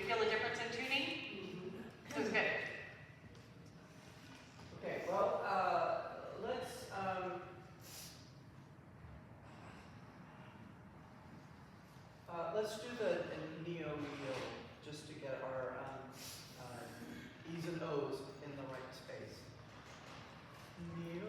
feel a difference in tuning? It was good. Okay, well, let's do the neo just to get our E's and O's in the right space. Neo,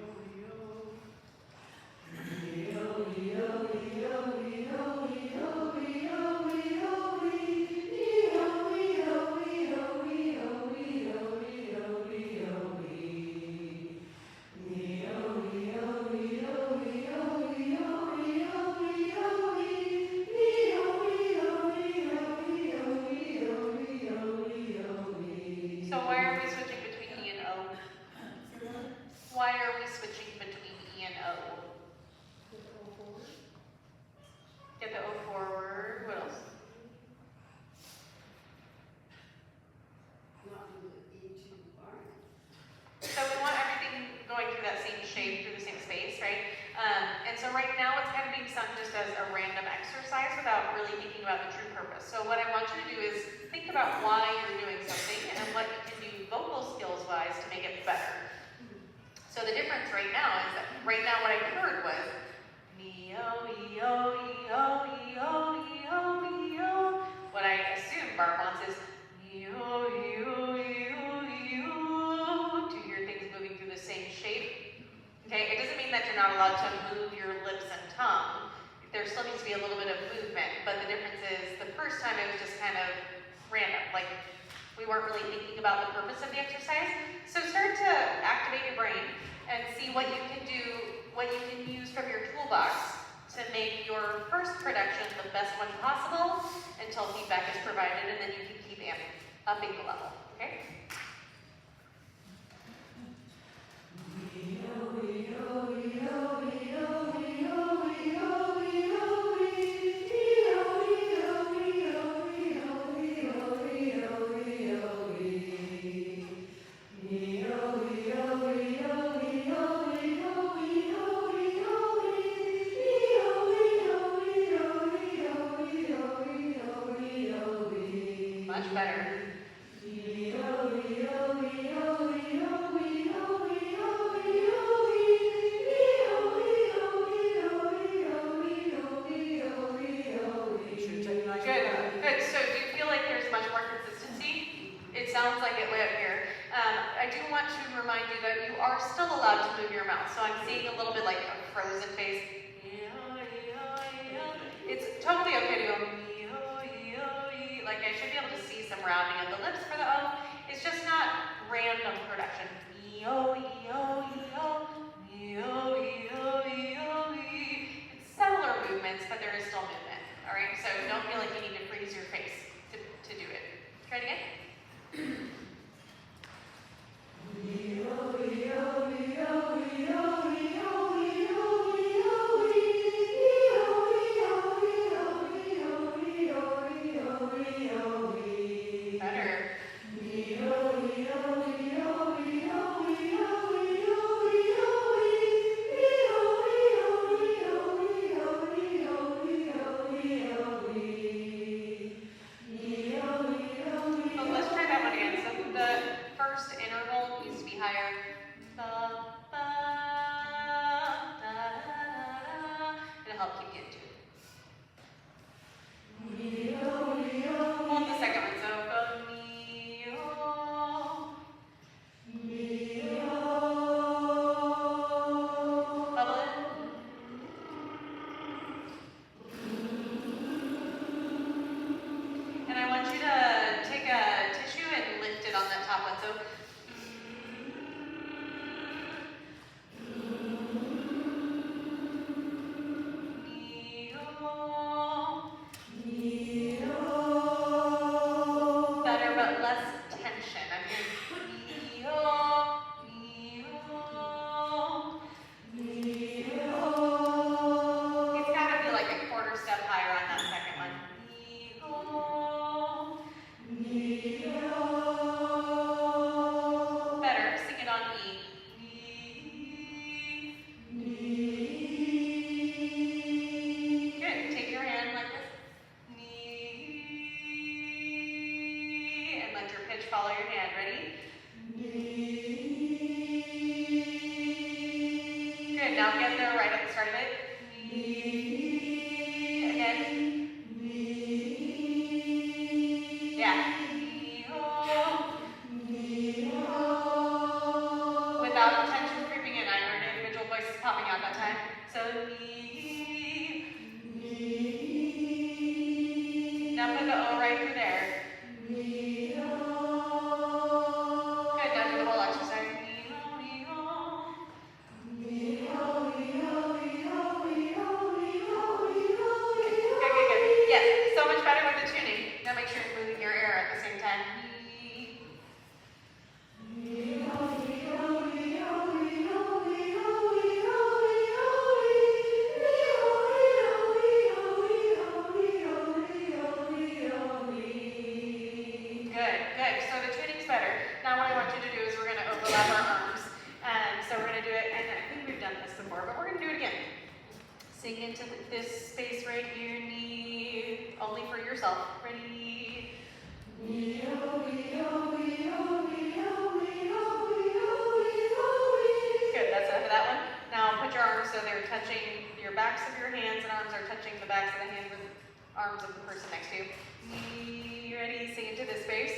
So why are we switching between E and O? Why are we switching between E and O? Get the O forward. What else? So we want everything going through that same shape, through the same space, right? And so right now it's kind of being sung just as a random exercise without really thinking about the true purpose. So what I want you to do is think about why you're doing something and what you can do vocal skills-wise to make it better. So the difference right now is that right now what I heard was me-o, e-o, e-o, e-o, e-o. What I assume Bart wants is me-o, e-o, e-o, e-o, to hear things moving through the same shape. Okay, it doesn't mean that you're not allowed to move your lips and tongue. There still needs to be a little bit of movement, but the difference is the first time it was just kind of random, like we weren't really thinking about the purpose of the exercise. So start to activate your brain and see what you can do, what you can use from your toolbox to make your first production the best one possible until feedback is provided, and then you can keep upping the level, okay? Much better. Good. So do you feel like there's much more consistency? It sounds like it way up here. I do want to remind you that you are still allowed to move your mouth. So I'm seeing a little bit like a frozen face. It's totally okay to go. Like I should be able to see some rounding of the lips for the O. It's just not random production. It's subtler movements, but there is still movement. All right, so don't feel like you need to freeze your face to do it. Try it again. Better. follow your hand. Ready? Good, now get there right at the start of it. Again. Yeah. Without tension creeping in, I heard individual voices popping out that time. So, now put the O right through there. Good, now do the whole exercise. Good. Yes, so much better with the tuning. Now make sure you're moving your air at the same time. Good. So the tuning's better. Now what I want you to do is we're going to overlap our arms. And so we're going to do it, and I think we've done this before, but we're going to do it again. Sing into this space right here, knee, only for yourself. Ready? Good, that's enough of that one. Now put your arms so they're touching, your backs of your hands and arms are touching the backs of the hands and arms of the person next to you. Ready? Sing into this space.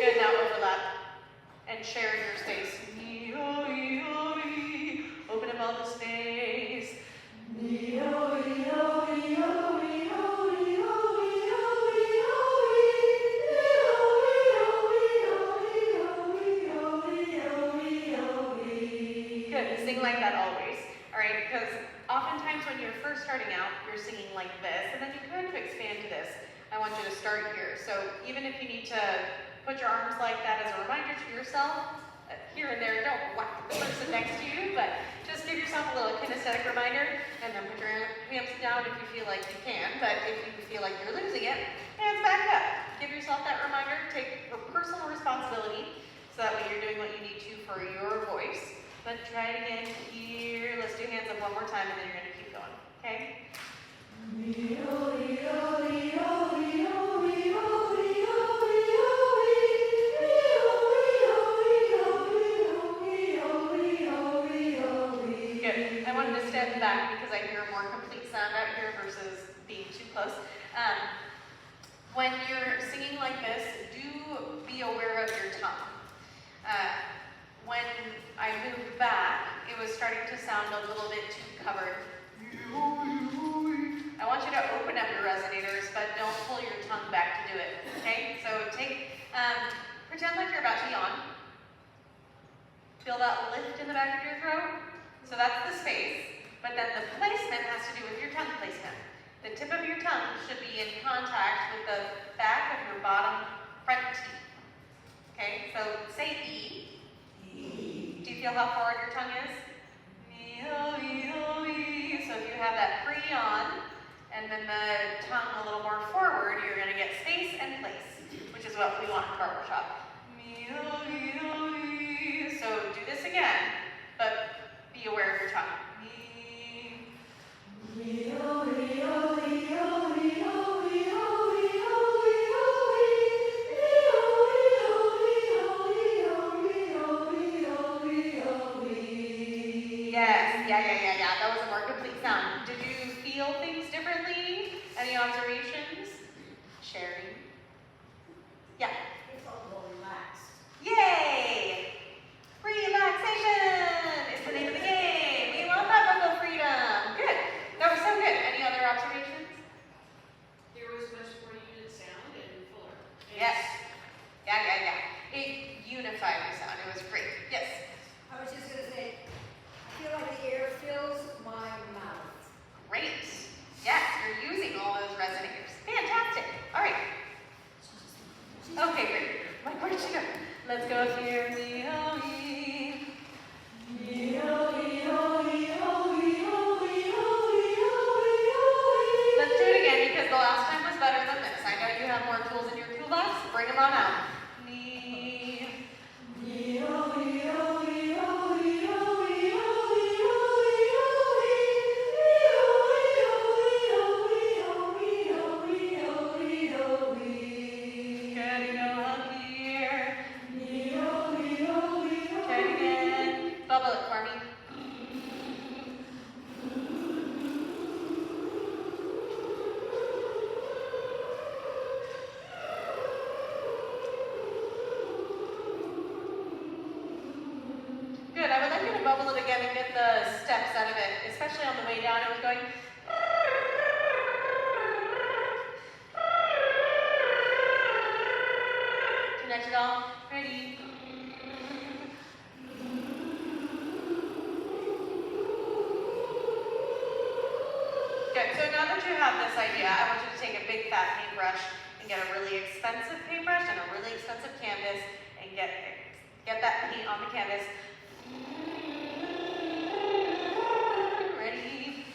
Good, now overlap and share your space. Open up all the space. Good, sing like that always. Alright, because oftentimes when you're first starting out, you're singing like this, and then you kind of expand to this. I want you to start here. So even if you need to put your arms like that as a reminder to yourself, here and there, don't whack the person next to you, but just give yourself a little kinesthetic reminder, and then put your hands down if you feel like you can, but if you feel like you're losing it, hands back up. Give yourself that reminder, take personal responsibility, so that way you're doing what you need to for your voice. But try it again here. Let's do hands up one more time, and then you're going to keep going, okay? Good. I wanted to step back because I hear a more complete sound out here versus being too close. When you're singing like this, do be aware of your tongue. When I moved back, it was starting to sound a little bit too covered. I want you to open up your resonators, but don't pull your tongue back to do it, okay? So pretend like you're about to yawn. Feel that lift in the back of your throat? So that's the space, but then the placement has to do with your tongue placement. The tip of your tongue should be in contact with the back of your bottom front teeth. Okay, so say E. Do you feel how forward your tongue is? So if you have that pre-on, and then the tongue a little more forward, you're going to get space and place, which is what we want in barbershop. So do this again, but be aware of your tongue. Yes, yeah. That was a more complete sound. Did you feel things differently? Any observations? Sharing? Yeah. It felt more relaxed. Yay! Relaxation is the name of the game. We love that level of freedom. Good. That was so good. Any other observations? There was much more unit sound and fuller. Yes. Yeah. It unified the sound. It was great. Yes. I was just going to say, I feel like the air fills my mouth. Great. Yes, you're using all those resonators. Fantastic. All right. Okay, great. Like, where did she go? Let's go here. Let's do it again because the last time was better than this. I know you have more tools in your toolbox. Bring them on out. Good. So now that you have this idea, I want you to take a big fat paintbrush and get a really expensive paintbrush and a really expensive canvas and get that paint on the canvas. Ready?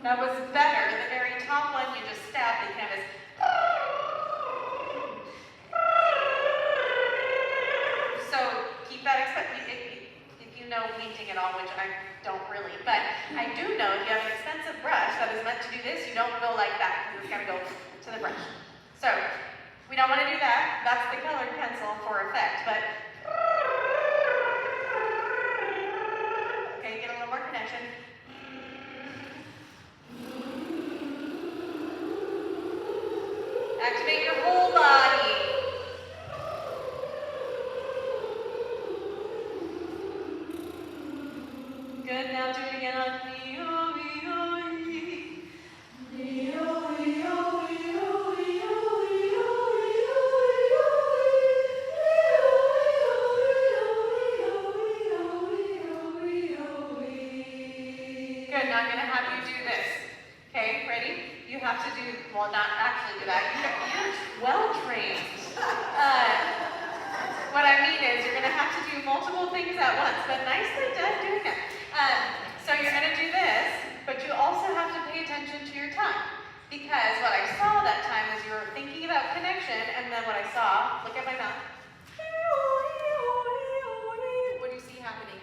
That was better. The very top one, you just stabbed the canvas. So keep that if you know painting at all, which I don't really, but I do know if you have an expensive brush that is meant to do this, you don't go like that because it's got to go to the brush. So we don't want to do that. That's the colored pencil for effect, but okay, get a little more connection. Activate your whole body. Good, now do it again on Good, now I'm going to have you do this. Okay, ready? You have to do, well, not actually do that. You're well trained. What I mean is you're going to have to do multiple things at once, but nicely done doing that. So you're going to do this, but you also have to pay attention to your tongue. Because what I saw that time was you were thinking about connection, and then what I saw, look at my mouth. What do you see happening?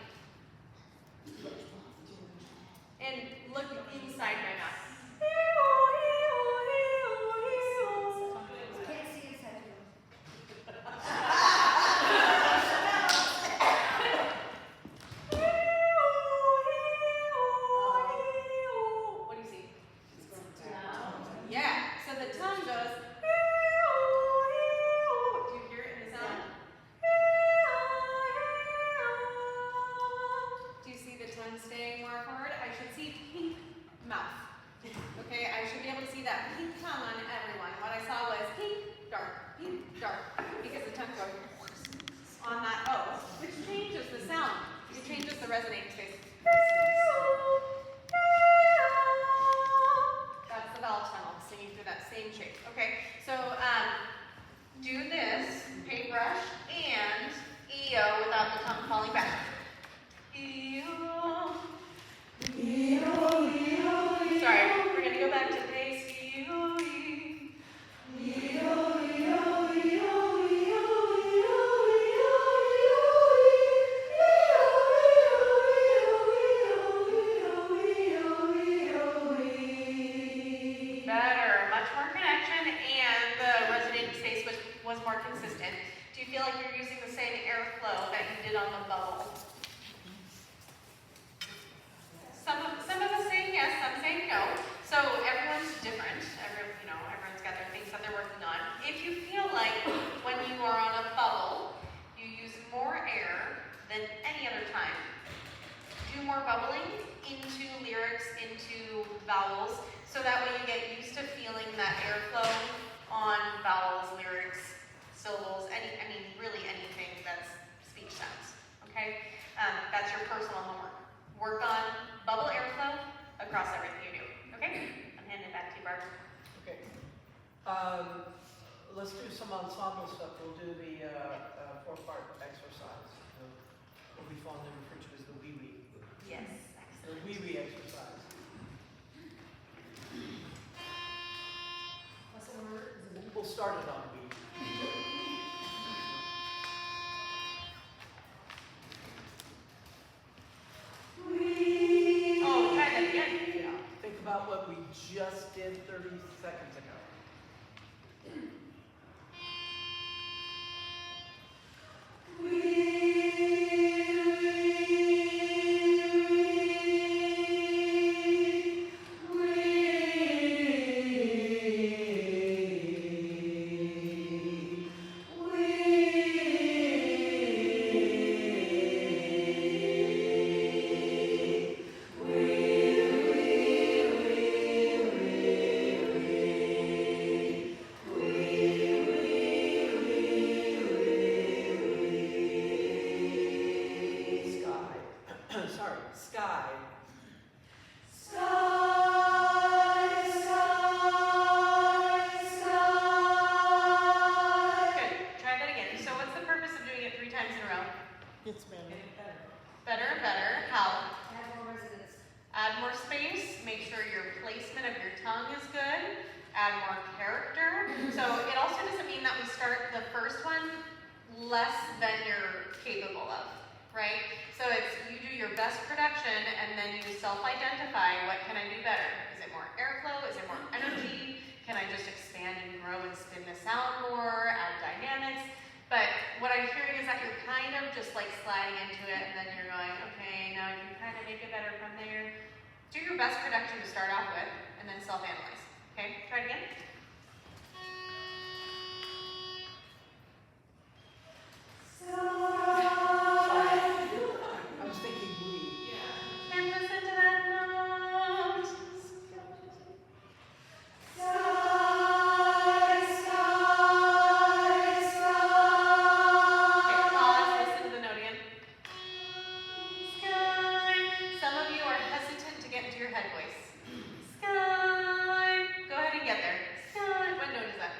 And look inside my mouth. Can't see inside you. What do you see? Yeah, so the tongue goes. Do you hear it in the sound? Do you see the tongue staying more forward? I should see pink mouth. Okay, I should be able to see that pink tongue on everyone. What I saw was pink, dark, because the tongue goes on that O, which changes the sound. It changes the resonating space. That's the vowel tunnel, singing through that same shape. Okay, so do this paintbrush and EO without the tongue falling back. EO. Sorry, we're going to go back to pace. EO. Better, much more connection, and the resonating space was more consistent. Do you feel like you're using the same airflow that you did on the bubble? Some of us saying yes, some saying no. So everyone's different. Everyone's got their things that they're working on. If you feel like when you are on a bubble, you use more air than any other time, do more bubbling into lyrics, into vowels, so that way you get used to feeling that airflow on vowels, lyrics, syllables, really anything that's speech sounds. Okay? That's your personal homework. Work on bubble airflow across everything you do. Okay? I'm handing it back to you, Barb. Okay. Let's do some ensemble stuff. We'll do the 4-part exercise. What we fondly refer to as the wee-wee. Yes. The wee-wee exercise. We'll start it on wee. Oh, kind of, yeah. Yeah. Think about what we just did 30 seconds ago. character. So it also doesn't mean that we start the first one less than you're capable of, right? So it's you do your best production and then you self-identify, what can I do better? Is it more airflow? Is it more energy? Can I just expand and grow and spin the sound more, add dynamics? But what I'm hearing is that you're kind of just like sliding into it and then you're going, okay, now you can kind of make it better from there. Do your best production to start off with and then self-analyze. Okay, try it again. I was thinking we. Yeah. And listen to that note. Okay, pause, listen to the note again. Sky. Some of you are hesitant to get into your head voice. Sky. Go ahead and get there. Sky. What note is that?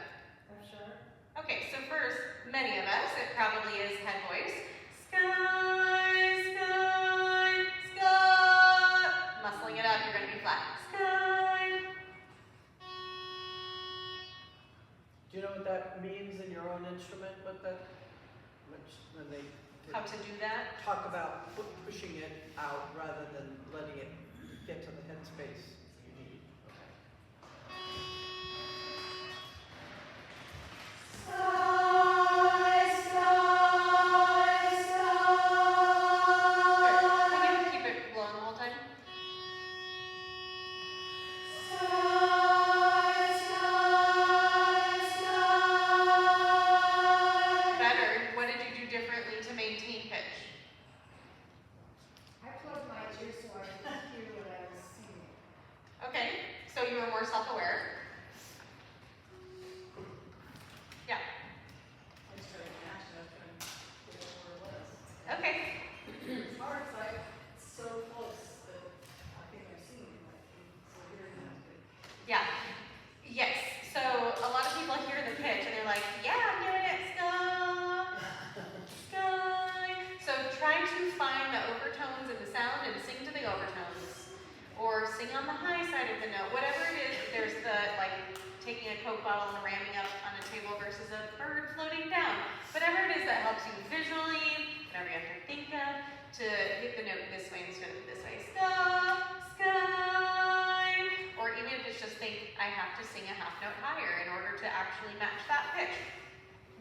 Okay, so first, many of us, it probably is head voice. Sky, sky, sky. Muscling it up, you're going to be flat. Sky. Do you know what that means in your own instrument? What that, when they How to do that? talk about pushing it out rather than letting it get to the headspace you need. Can you keep it blowing the whole time? Better. What did you do differently to maintain pitch? I plugged my ears so I could hear what I was singing. Okay, so you were more self-aware. Yeah. I started matching up and get where it was. Okay. It's hard, it's like, it's so close that I think I've seen it, like, so hearing that, but Yeah. Yes. So a lot of people hear the pitch and they're like, yeah, I'm getting it. Sky. Sky. So try to find the overtones in the sound and sing to the overtones. Or sing on the high side of the note. Whatever it is, there's the, like, taking a Coke bottle and ramming up on a table versus a bird floating down. Whatever it is that helps you visually, whatever you have to think of, to hit the note this way instead of this way. Sky, sky. Or even if it's just think, I have to sing a half note higher in order to actually match that pitch.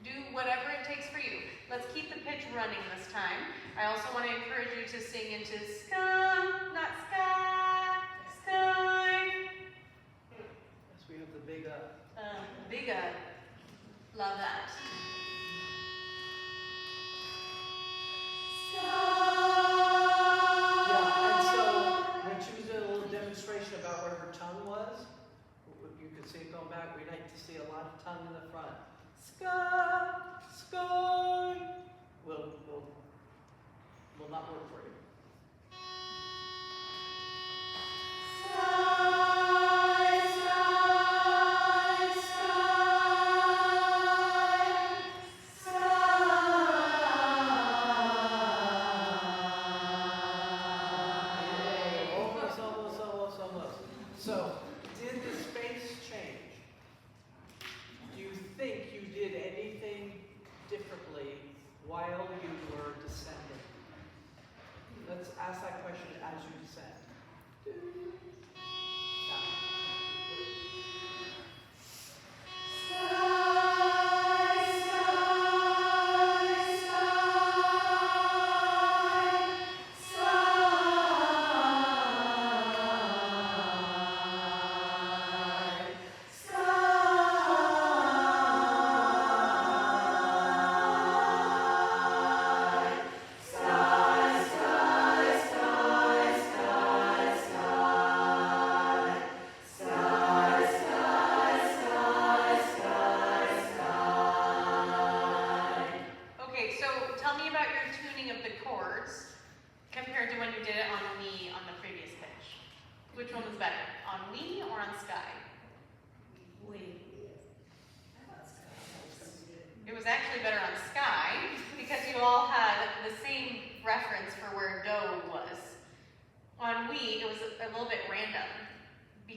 Do whatever it takes for you. Let's keep the pitch running this time. I also want to encourage you to sing into sky, not sky, sky. Yes, we have the big Big love that. Yeah, and so when she was doing a little demonstration about where her tongue was, you could see it going back. We'd like to see a lot of tongue in the front. Sky, sky. Will not work for you. Almost. So, did the space change? Do you think you did anything differently while you were descending?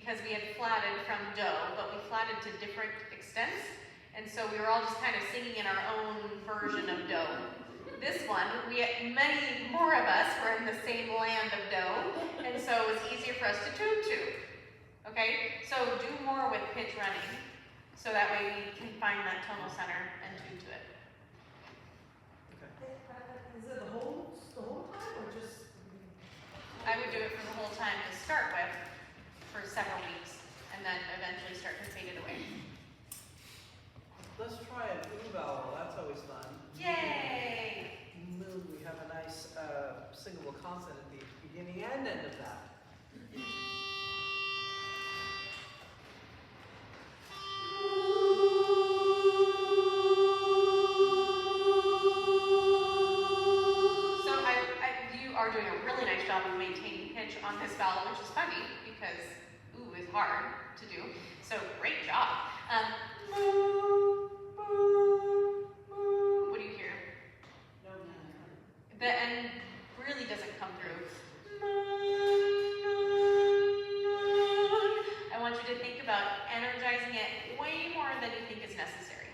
because we had flatted from do, but we flatted to different extents. And so we were all just kind of singing in our own version of do. This one, many more of us were in the same land of do, and so it was easier for us to tune to. Okay, so do more with pitch running, so that way we can find that tonal center and tune to it. Is it the whole time or just? I would do it for the whole time to start with, for several weeks, and then eventually start to fade it away. Let's try an oo vowel, that's always fun. Yay! Moo, we have a nice singable consonant at the beginning and end of that. You are doing a really nice job of maintaining pitch on this vowel, which is funny because ooh is hard to do. So great job. What do you hear? The N really doesn't come through. I want you to think about energizing it way more than you think is necessary.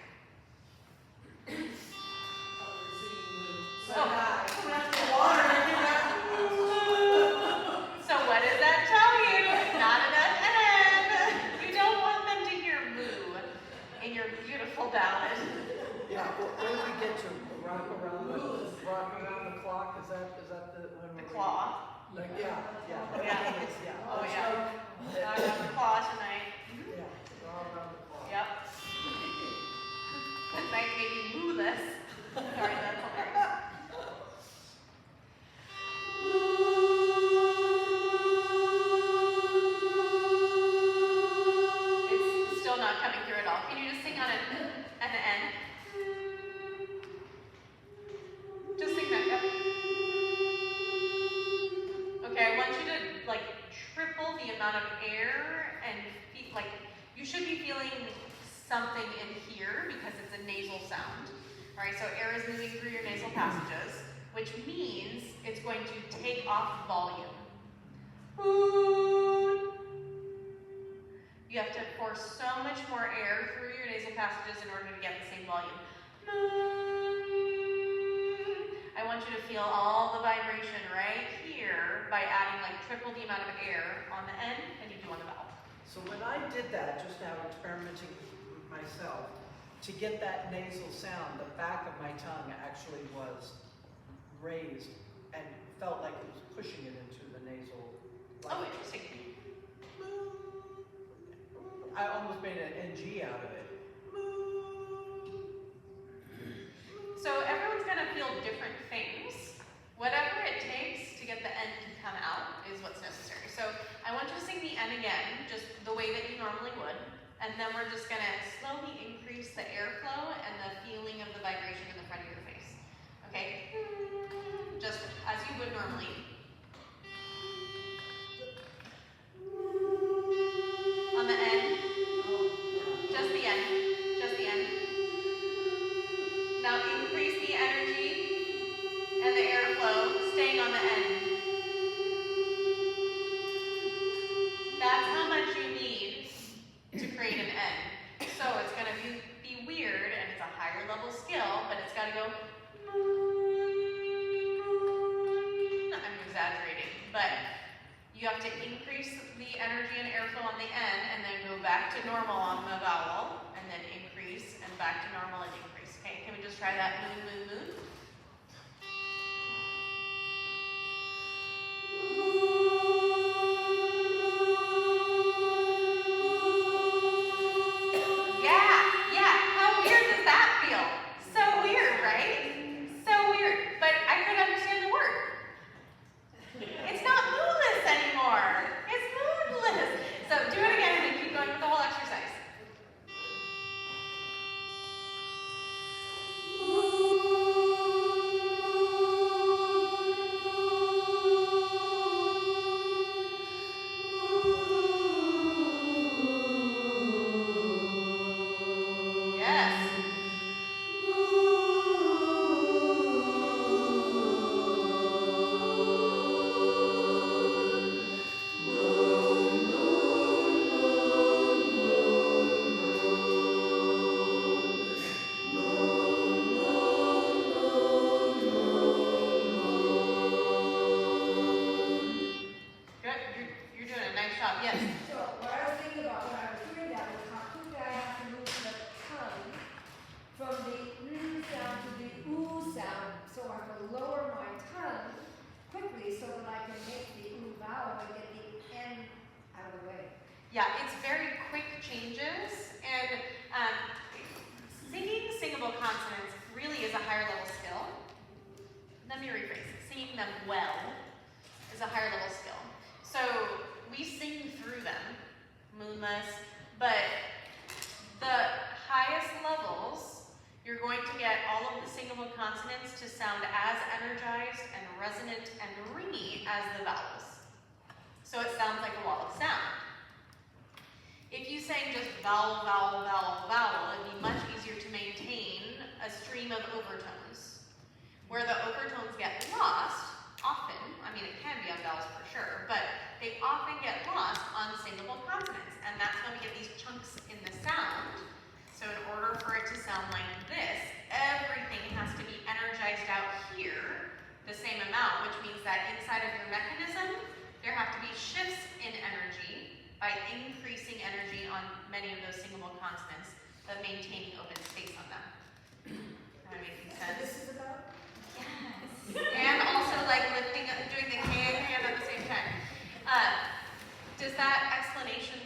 So what does that tell you? Not enough N. You don't want them to hear moo in your beautiful ballad. Yeah, well, when we get to rock around the clock, is that the when The we're claw. Like, yeah. Yeah. Yeah. Oh yeah. I got the claw tonight. Yeah, rock around the clock. Yep. Tonight made me moo-less. Sorry, that's hilarious. It's still not coming through at all. Can you just sing on an N? Just sing that. Yep. Okay, I want you to like triple the amount of air and you should be feeling something in here because it's a nasal sound. All right, so air is moving through your nasal passages, which means it's going to take off volume. You have to force so much more air through your nasal passages in order to get the same volume. I want you to feel all the vibration right here by adding like triple the amount of air on the N than you do on the vowel. So when I did that just now, experimenting with myself, to get that nasal sound, the back of my tongue actually was raised and felt like it was pushing it into the nasal. Oh, interesting. I almost made an NG out of it. So everyone's gonna feel different things. Whatever it takes to get the N to come out is what's necessary. So I want you to sing the N again, just the way that you normally would. And then we're just gonna slowly increase the airflow and the feeling of the vibration in the front of your face. Okay? Just as you would normally. On the N. Just the N. Just the N. Now increase the energy and the airflow, staying on the N. That's how much you need to create an N. So it's going to be weird, and it's a higher level skill, but it's got to go. I'm exaggerating, but you have to increase the energy and airflow on the N, and then go back to normal on the vowel, and then increase, and back to normal and increase. Okay, can we just try that? Moon, moon, moon. Yeah. How weird does that feel? So weird, right? So weird. But I could understand the word. It's not moonless anymore. It's moonless. So do it again and keep going with the whole exercise. you're going to get all of the singable consonants to sound as energized and resonant and ringy as the vowels. So it sounds like a wall of sound. If you sang just vowel, vowel, vowel, vowel, it'd be much easier to maintain a stream of overtones. Where the overtones get lost, often, I mean it can be on vowels for sure, but they often get lost on singable consonants, and that's when we get these chunks in the sound. So in order for it to sound like this, everything has to be energized out here the same amount, which means that inside of your mechanism, there have to be shifts in energy by increasing energy on many of those singable consonants, but maintaining open space on them. Am I making sense? This is about? Yes. And also like lifting up, doing the hand at the same time. Does that explanation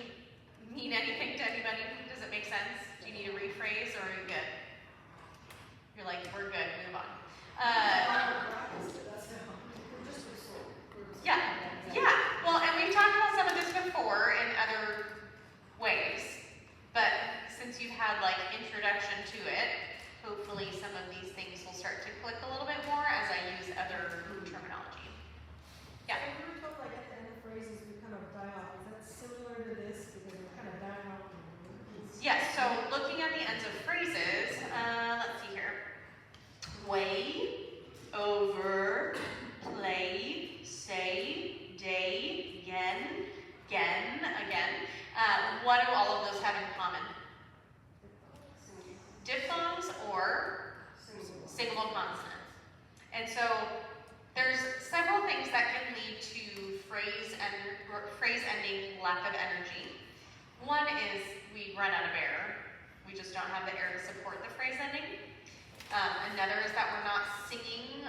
mean anything to anybody? Does it make sense? Do you need a rephrase or are you good? You're like, we're good, move on. Yeah. Well, and we've talked about some of this before in other ways, but since you've had like introduction to it, hopefully some of these things will start to click a little bit more as I use other terminology. Yeah. So we were told like at the end of phrases we kind of die off. Is that similar to this? Because we're kind of dying off. Yes, so looking at the ends of phrases, let's see here. Way, over, play, say, day, again, again. What do all of those have in common? Diphthongs or singable consonants. And so there's several things that can lead to phrase ending lack of energy. One is we run out of air. We just don't have the air to support the phrase ending. Another is that we're not singing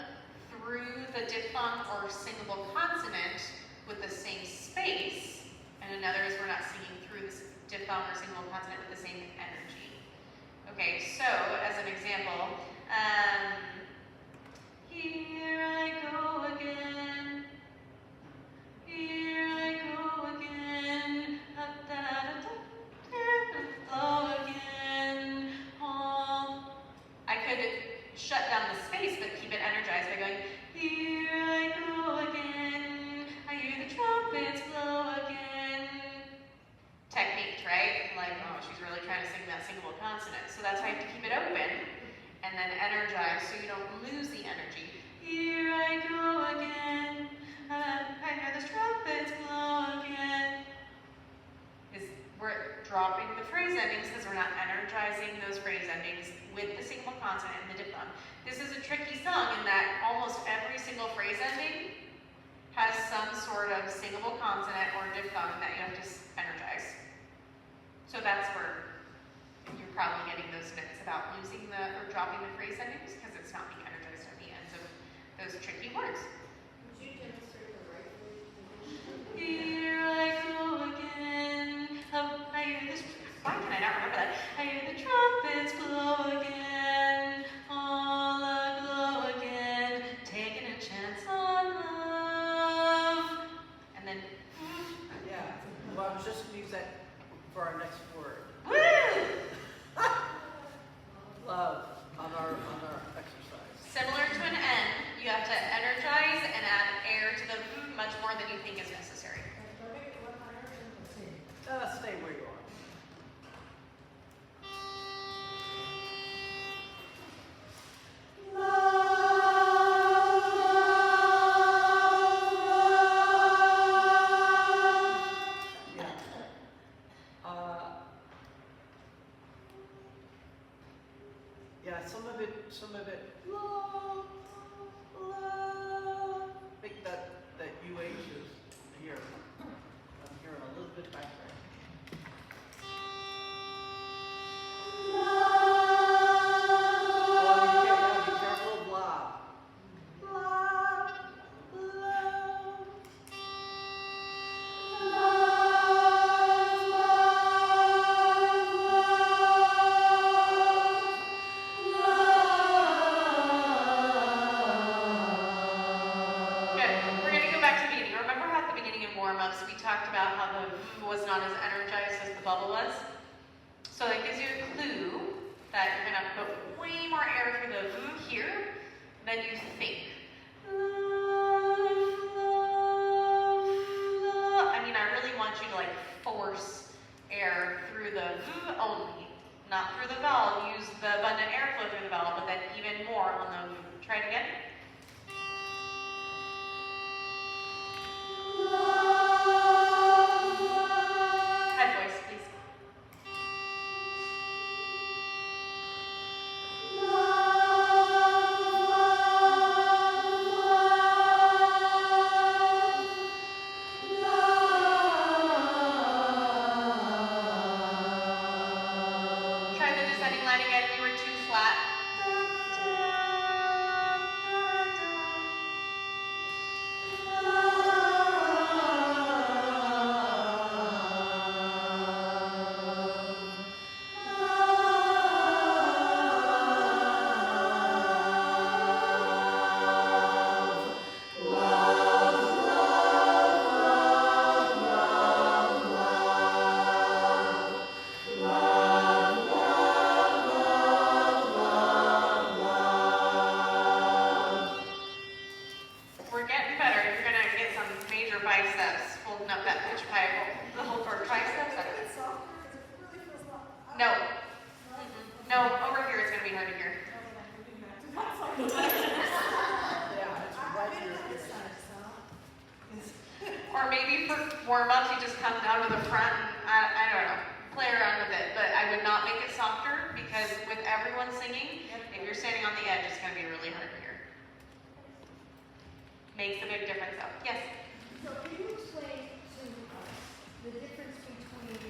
through the diphthong or singable consonant with the same space. And another is we're not singing through the diphthong or singable consonant with the same energy. Okay, so as an example, here I go again. Here I go again. Flow again. I could shut down the space but keep it energized by going, here I go again. I hear the trumpets blow again. Technique, right? Like, oh, she's really trying to sing that singable consonant. So that's why you have to keep it open and then energize so you don't lose the energy. Here I go again. I hear the trumpets blow again. We're dropping the phrase endings because we're not energizing those phrase endings with the singable consonant and the diphthong. This is a tricky song in that almost every single phrase ending has some sort of singable consonant or diphthong that you have to energize. So that's where you're probably getting those myths about losing or dropping the phrase endings because it's not being energized at the ends of those tricky words. Would you demonstrate the right way? Here I go again. I hear this. Why can I not remember that? I hear the trumpets blow again. All aglow again. Taking a chance on love. And then, Yeah, well, I was just going to use that for our next word. woo! Love on our exercise. Similar to an N, you have to energize and add air to the much more than you think is necessary. Don't make it one higher than the same. Stay where you are. Yeah. Yeah, some of it, love, love. I think that UH is here. I'm hearing a little bit back there. Oh, you gotta be careful of blah. Blah, blah. Good. We're going to go back to the beginning. Remember how at the beginning of warm-ups we talked about how the was not as energized as the bubble was? So that gives you a clue that you're going to put way more here, then you think. Love, love, love. I mean, I really want you to like force air through the v only, not through the vowel. Use the abundant airflow through the vowel, but then even more on the v. Try it again. Head voice, please. Try the descending line again. We were too flat. We're getting better. You're gonna get some major biceps holding up that pitch pipe. The whole for triceps. It's softer, because it really feels not. No. No, over here it's gonna be hard to hear. Yeah, it's right here. Or maybe for warm-ups you just come down to the front. I don't know. Play around with it, but I would not make it softer because with everyone singing, if you're standing on the edge, it's gonna be really hard to hear. Makes a big difference though. Yes? So can you explain to us the difference between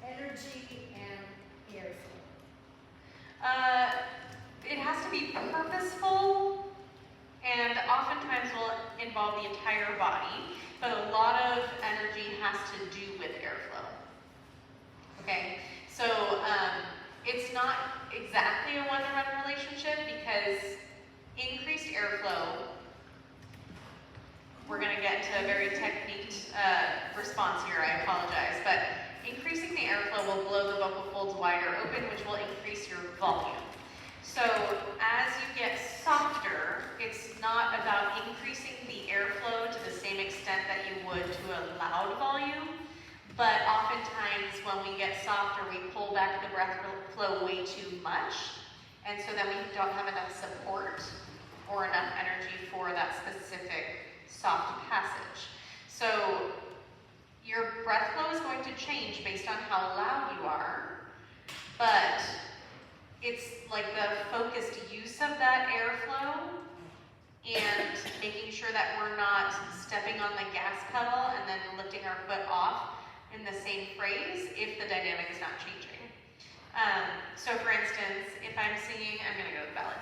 energy and airflow? It has to be purposeful and oftentimes will involve the entire body, but a lot of energy has to do with airflow. Okay, so it's not exactly a one-to-one relationship because increased airflow, we're going to get into a very techniqued response here, I apologize, but increasing the airflow will blow the vocal folds wider open, which will increase your volume. So as you get softer, it's not about increasing the airflow to the same extent that you would to a loud volume, but oftentimes when we get softer, we pull back the breath flow way too much, and so then we don't have enough support or enough energy for that specific soft passage. So your breath flow is going to change based on how loud you are, but it's like the focused use of that airflow and making sure that we're not stepping on the gas pedal and then lifting our foot off in the same phrase if the dynamic is not changing. So for instance, if I'm singing, I'm going to go to the ballad.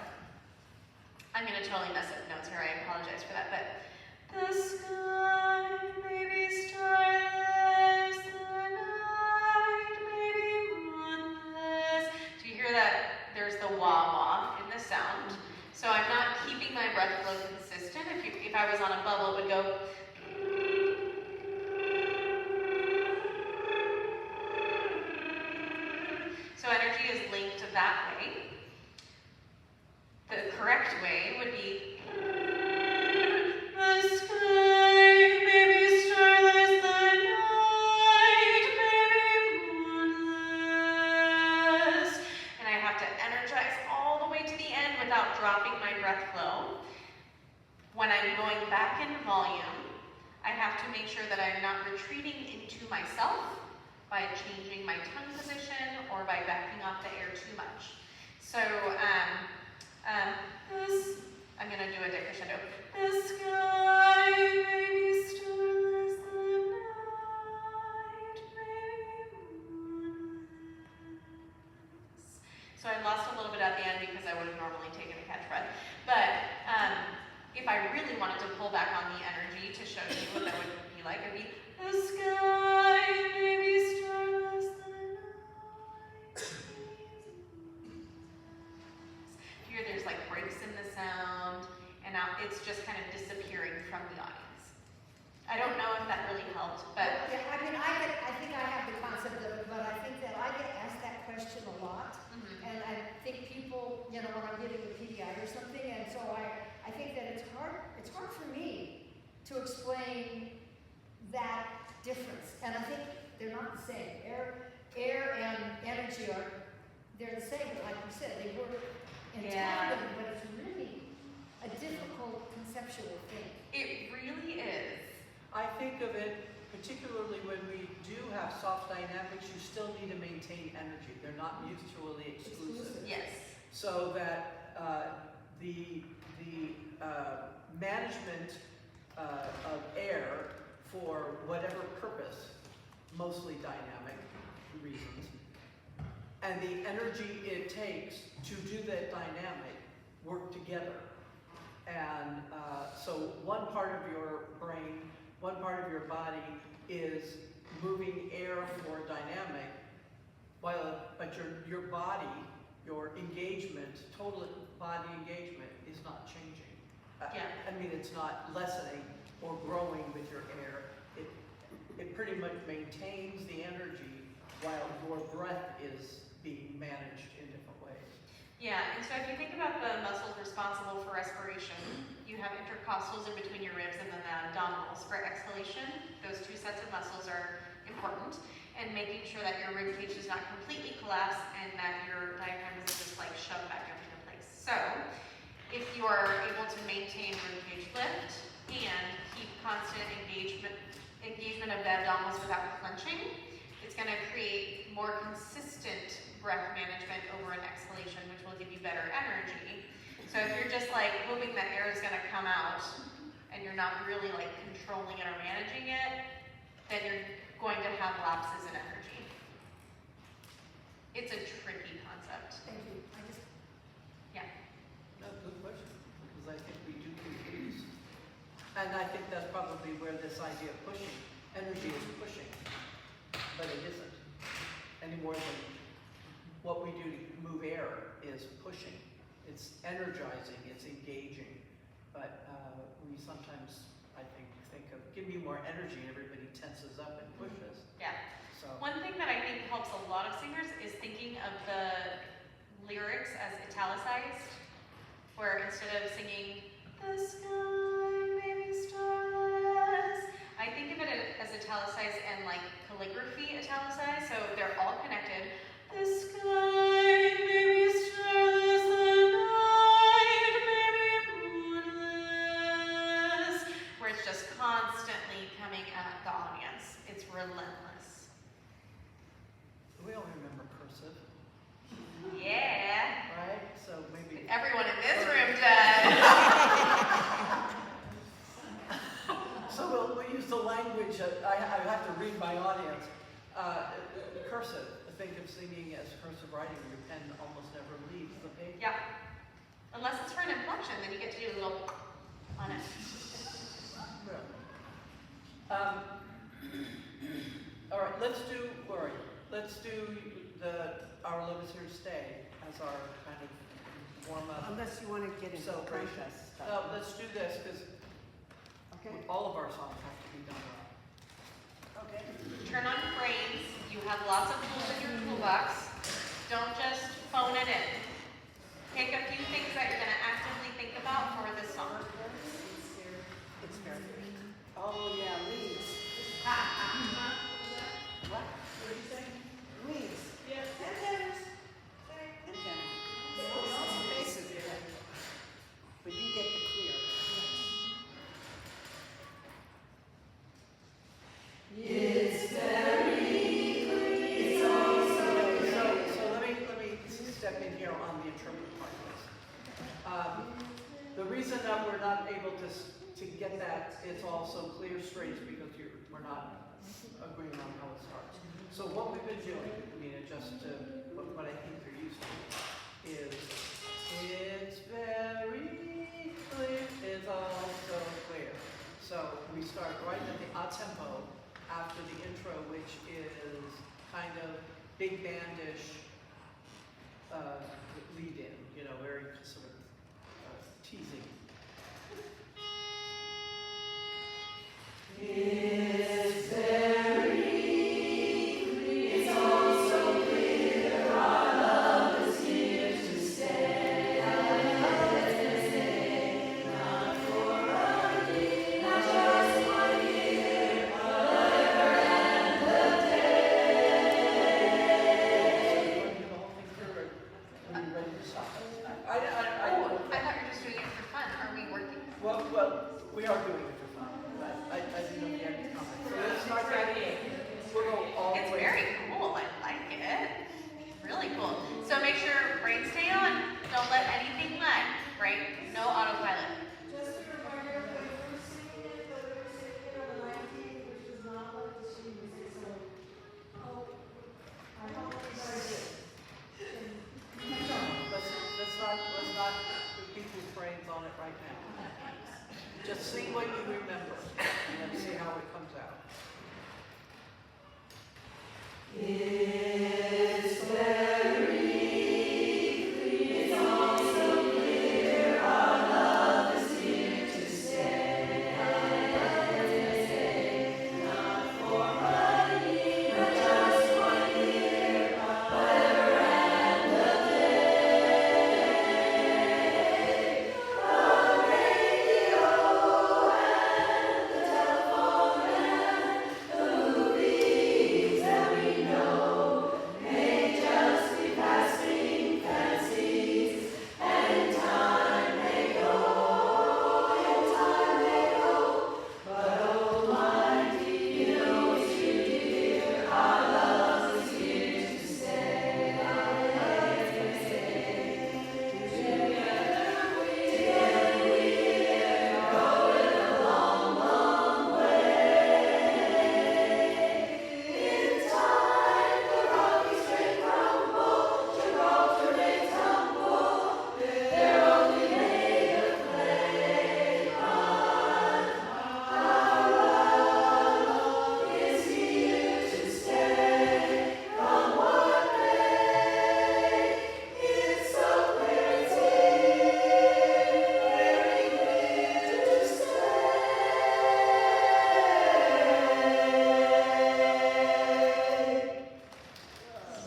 I'm going to totally mess up notes here, I apologize for that, but the sky may be starless, the night may be moonless. Do you hear that? There's the wah-wah in the sound. So I'm not keeping my breath flow consistent. If I was on a bubble, it would go. So energy is linked that way. The correct way would be. The sky may be starless, the night may be moonless. And I have to energize all the way to the end without dropping my breath flow. When I'm going back in volume, I have to make sure that I'm not retreating into myself by changing my tongue position or by backing off the air too much. So, I'm going to do a decrescendo. The sky may be starless, the night may be moonless. So I lost a little bit at the end because I would have normally taken a catch breath. But if I really wanted to pull back on the energy to show you what that would be like, it would be the sky may be starless, the night here there's like breaks in the sound, and now it's just kind of disappearing from the audience. I don't know if that really helped, but Yeah, I mean, I think I have the concept of it, but I think that I get asked that question a lot, and I think people you know, when I'm getting a PDI or something, and so I think that it's hard for me to explain that difference. And I think they're not the same. Air and energy they're the same, but like you said, they work in Yeah. tandem, but it's really a difficult conceptual thing. It really is. I think of it, particularly when we do have soft dynamics, you still need to maintain energy. They're not mutually exclusive. Yes. So that the management of air for whatever purpose, mostly dynamic reasons, and the energy it takes to do that dynamic work together. And so one part of your brain, one part of your body is moving air for dynamic, but your body, your engagement, total body engagement is not changing. Yeah. I mean, it's not lessening or growing with your air. It pretty much maintains the energy while your breath is being managed in different ways. Yeah, and so if you think about the muscles responsible for respiration, you have intercostals in between your ribs and then the abdominals. For exhalation, those two sets of muscles are important, and making sure that your rib cage does not completely collapse and that your diaphragm isn't just like shoved back into place. So, if you are able to maintain rib cage lift and keep constant engagement of the abdominals without clenching, it's going to create more consistent breath management over an exhalation, which will give you better energy. So if you're just like hoping that air is going to come out and you're not really like controlling it or managing it, then you're going to have lapses in energy. It's a tricky concept. Thank you. Yeah. No, good question, because I think we do confuse. And I think that's probably where this idea of pushing, energy is pushing, but it isn't any more than what we do to move air is pushing. It's energizing, it's engaging, but we sometimes, I think of, give me more energy, and everybody tenses up and pushes. Yeah. So, One thing that I think helps a lot of singers is thinking of the lyrics as italicized, where instead of singing, the sky may be starless, I think of it as italicized and like calligraphy italicized, so they're all connected. The sky may be starless, the night may be moonless, where it's just constantly coming at the audience. It's relentless. we all remember cursive, Yeah. right? So maybe. Everyone in this room does. So we'll use the language, I have to read my audience. Cursive, think of singing as cursive writing, your pen almost never leaves the page. Yeah. Unless it's for an inflection, then you get to do a little on it. All right, let's do, where are you? Let's do Our Love Is Here to Stay as our kind of warm-up. Unless you want to get into Celebration. contest stuff. Let's do this, because Okay, all of our songs have to be done well. okay. Turn on frames. You have lots of tools in your toolbox. Don't just phone it in. Pick a few things that you're going to actively think about for this song. It's very good. Oh, yeah, weeds. What? What did you say? Weeds. Yes. Antennas. Antennas. Lots of faces here. But you get the clear. So let me step in here on the interpret part of this. The reason that we're not able to get that, it's all so clear straight, is because we're not agreeing on how it starts. So what we've been doing, Nina, just to, what I think you're used to, is it's very clear, it's all so clear. So we start right at the a tempo after the intro, which is kind of big bandish lead in, you know, very sort of teasing. It's very clear, it's all so clear, our love is here to stay. We are doing it for fun, but I didn't know if you had any comments. So let's start that in. We'll go all It's the way. very cool. I like it. Really cool. So make sure brains stay on. Don't let anything lag, right? No autopilot. Just a reminder, when we were singing it, that we were singing it on the 19th, which was not like the sheet music, so, I hope you guys did. Let's not put people's brains on it right now. Just see what you remember, and let's see how it comes out.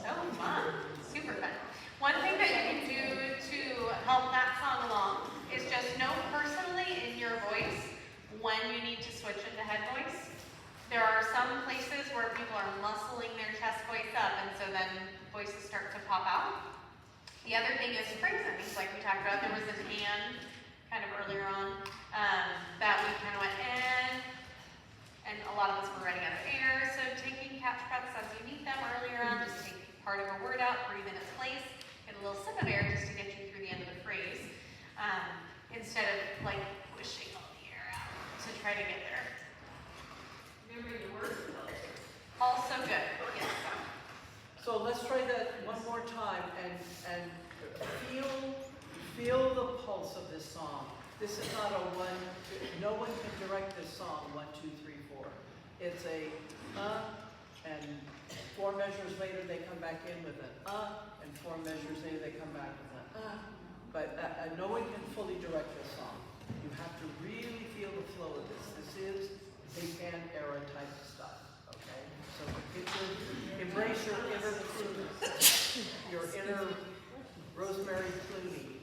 So fun. Super fun. One thing that you can do to help that song along is just know personally in your voice when you need to switch into head voice. There are some places where people are muscling their chest voice up, and so then voices start to pop out. The other thing is phrasings, like we talked about. There was an and kind of earlier on that we kind of went and a lot of us were running out of air. So taking catch breaths as you need them earlier on, just take part of a word out, breathe in its place, get a little sip of air just to get you through the end of the phrase, instead of like pushing all the air out to try to get there. Remembering the words. Also good. Yes. So let's try that one more time and feel the pulse of this song. This is not a one, no one can direct this song 1, 2, 3, 4. It's a and 4 measures later they come back in with an and 4 measures later they come back with an But no one can fully direct this song. You have to really feel the flow of this. This is big band era type of stuff, okay? So embrace your inner Clooney, your inner Rosemary Clooney.